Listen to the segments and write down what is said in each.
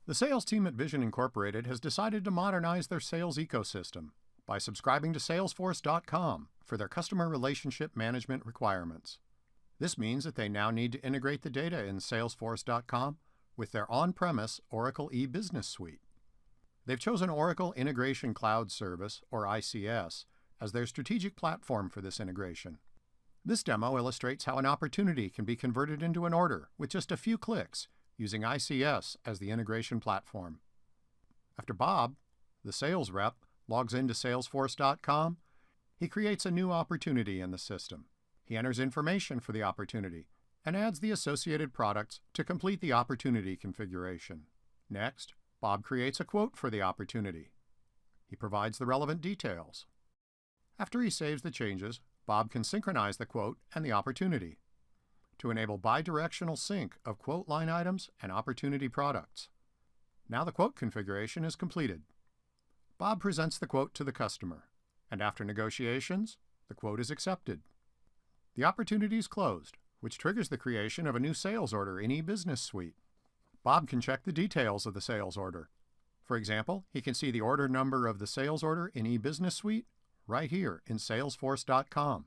The sales team at Vision Incorporated has decided to modernize their sales ecosystem by subscribing to Salesforce.com for their customer relationship management requirements. This means that they now need to integrate the data in Salesforce.com with their on-premise Oracle E-Business Suite. They've chosen Oracle Integration Cloud Service, or ICS, as their strategic platform for this integration. This demo illustrates how an opportunity can be converted into an order with just a few clicks using ICS as the integration platform. After Bob, the sales rep, logs into Salesforce.com, he creates a new opportunity in the system. He enters information for the opportunity and adds the associated products to complete the opportunity configuration. Next, Bob creates a quote for the opportunity. He provides the relevant details. After he saves the changes, Bob can synchronize the quote and the opportunity to enable bidirectional sync of quote line items and opportunity products. Now the quote configuration is completed. Bob presents the quote to the customer, and after negotiations, the quote is accepted. The opportunity is closed, which triggers the creation of a new sales order in E-Business Suite. Bob can check the details of the sales order. For example, he can see the order number of the sales order in E-Business Suite right here in Salesforce.com.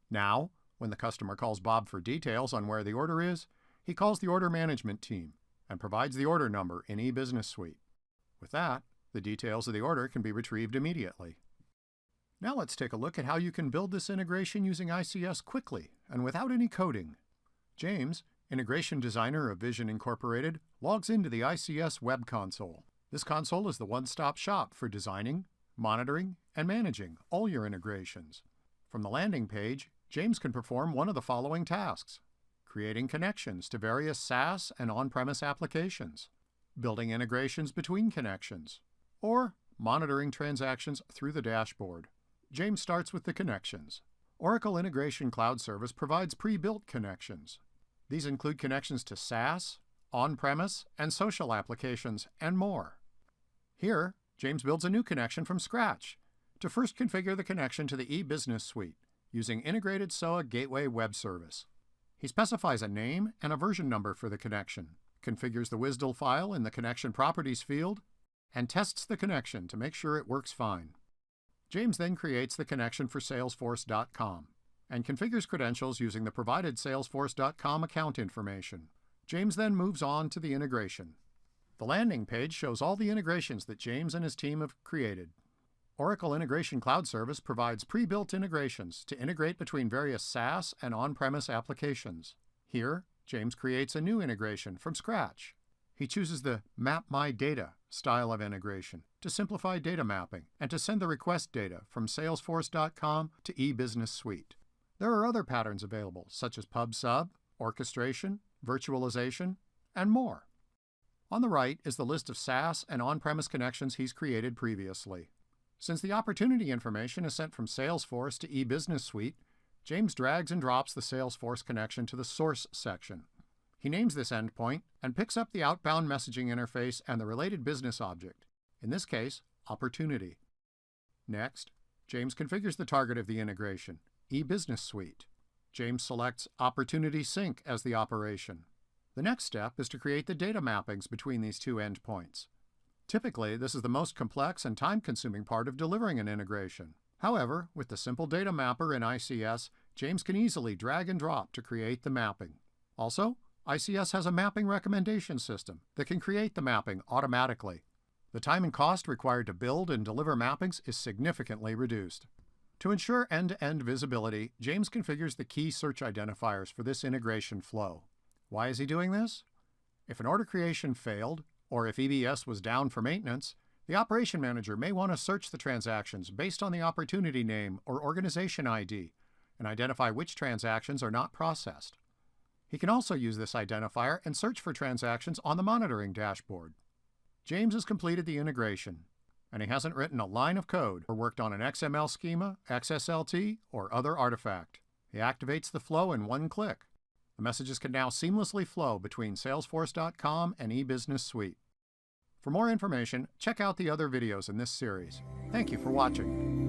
Now, when the customer calls Bob for details on where the order is, he calls the order management team and provides the order number in E-Business Suite. With that, the details of the order can be retrieved immediately. Now let's take a look at how you can build this integration using ICS quickly and without any coding. James, integration designer of Vision Incorporated, logs into the ICS web console. This console is the one-stop shop for designing, monitoring, and managing all your integrations. From the landing page, James can perform one of the following tasks: creating connections to various SaaS and on-premise applications, building integrations between connections, or monitoring transactions through the dashboard. James starts with the connections. Oracle Integration Cloud Service provides pre-built connections. These include connections to SaaS, on-premise, and social applications, and more. Here, James builds a new connection from scratch to first configure the connection to the E-Business Suite using Integrated SOA Gateway Web Service. He specifies a name and a version number for the connection, configures the WSDL file in the Connection Properties field, and tests the connection to make sure it works fine. James then creates the connection for Salesforce.com and configures credentials using the provided Salesforce.com account information. James then moves on to the integration. The landing page shows all the integrations that James and his team have created. Oracle Integration Cloud Service provides pre-built integrations to integrate between various SaaS and on-premise applications. Here, James creates a new integration from scratch. He chooses the Map My Data style of integration to simplify data mapping and to send the request data from Salesforce.com to E-Business Suite. There are other patterns available, such as PubSub, orchestration, virtualization, and more. On the right is the list of SaaS and on-premise connections he's created previously. Since the opportunity information is sent from Salesforce to E-Business Suite, James drags and drops the Salesforce connection to the source section. He names this endpoint and picks up the outbound messaging interface and the related business object, in this case, opportunity. Next, James configures the target of the integration, E-Business Suite. James selects Opportunity Sync as the operation. The next step is to create the data mappings between these two endpoints. Typically, this is the most complex and time-consuming part of delivering an integration. However, with the simple data mapper in ICS, James can easily drag and drop to create the mapping. Also, ICS has a mapping recommendation system that can create the mapping automatically. The time and cost required to build and deliver mappings is significantly reduced. To ensure end-to-end visibility, James configures the key search identifiers for this integration flow. Why is he doing this? If an order creation failed, or if EBS was down for maintenance, the operation manager may want to search the transactions based on the opportunity name or organization ID and identify which transactions are not processed. He can also use this identifier and search for transactions on the monitoring dashboard. James has completed the integration, and he hasn't written a line of code or worked on an XML schema, XSLT, or other artifact. He activates the flow in one click. The messages can now seamlessly flow between Salesforce.com and E-Business Suite. For more information, check out the other videos in this series. Thank you for watching.